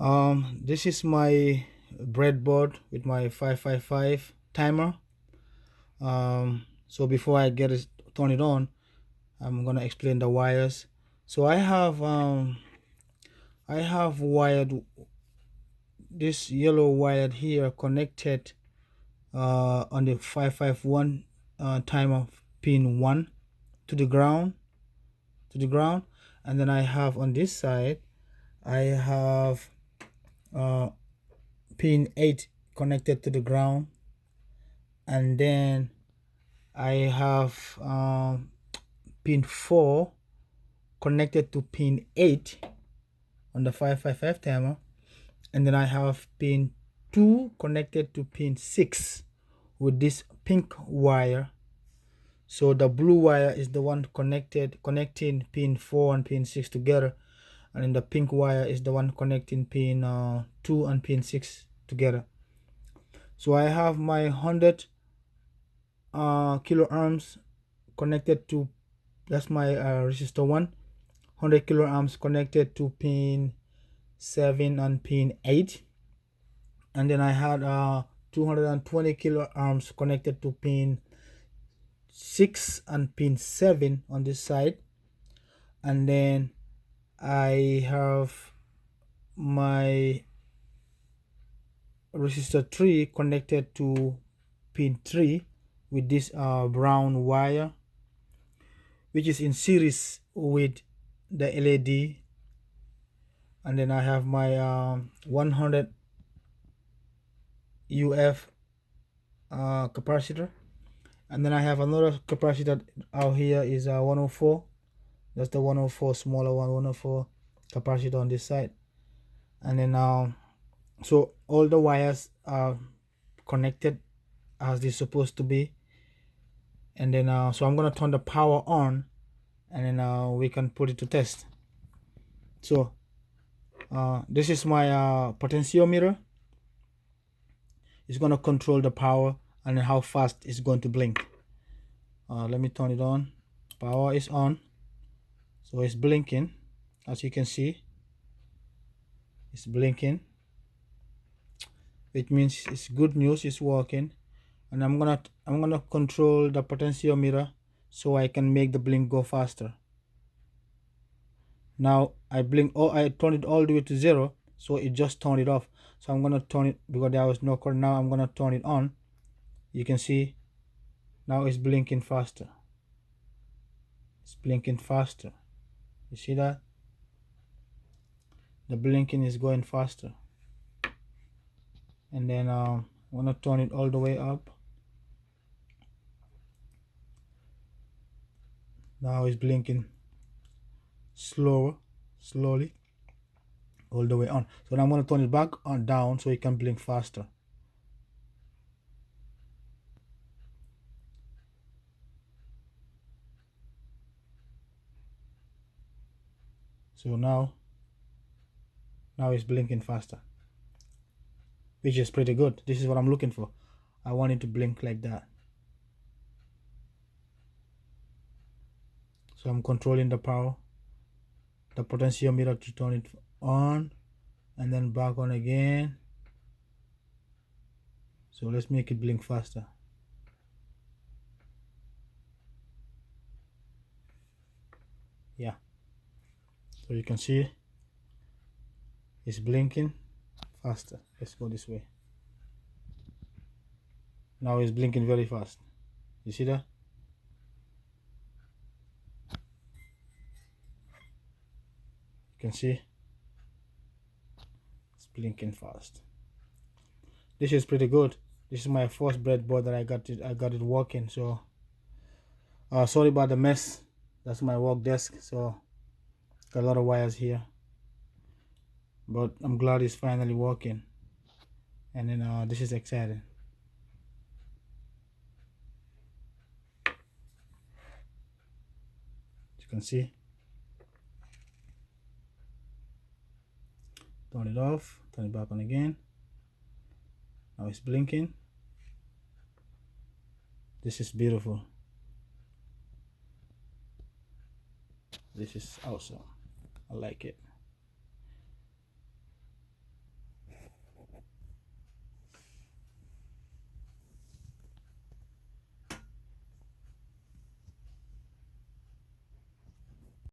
This is my breadboard with my 555 timer. So before I turn it on, I'm gonna explain the wires. So I have wired this yellow wire here connected on the 551 timer pin 1 to the ground, and then I have on this side I have uh, pin 8 connected to the ground, and then I have pin 4 connected to pin 8 on the 555 timer, and then I have pin 2 connected to pin 6 with this pink wire. So the blue wire is the one connecting pin 4 and pin 6 together, and then the pink wire is the one connecting pin 2 and pin 6 together. So I have my 100 kilo ohms connected to, that's my resistor 100 kilo ohms connected to pin 7 and pin 8, and then I had 220 kilo ohms connected to pin 6 and pin 7 on this side, and then I have my resistor 3 connected to pin 3 with this brown wire, which is in series with the LED. And then I have my 100 UF capacitor, and then I have another capacitor out here is 104. That's the 104 smaller one, 104 capacitor on this side. And then so all the wires are connected as they're supposed to be. And then so I'm gonna turn the power on, and then we can put it to test. So this is my potentiometer. It's gonna control the power and how fast it's going to blink. Let me turn it on. Power is on, so it's blinking. As you can see, it's blinking, which means it's good news, it's working. And I'm gonna control the potentiometer so I can make the blink go faster. Now I turn it all the way to 0, so it just turned it off. So I'm gonna turn it, because there was no current. Now I'm gonna turn it on. You can see now it's blinking faster. It's blinking faster. You see that? The blinking is going faster. And then I'm gonna turn it all the way up. Now it's blinking slowly all the way on. So now I'm gonna turn it back on down so it can blink faster. So now it's blinking faster, which is pretty good. This is what I'm looking for. I want it to blink like that. So I'm controlling the power, the potentiometer, to turn it on and then back on again. So let's make it blink faster. Yeah, so you can see it's blinking faster. Let's go this way. Now it's blinking very fast. You see that? You can see it's blinking fast. This is pretty good. This is my first breadboard that I got it working. So sorry about the mess. That's my work desk. So got a lot of wires here, but I'm glad it's finally working. And then this is exciting. You can see. Turn it off, turn it back on again. Now it's blinking. This is beautiful. This is awesome. I like it.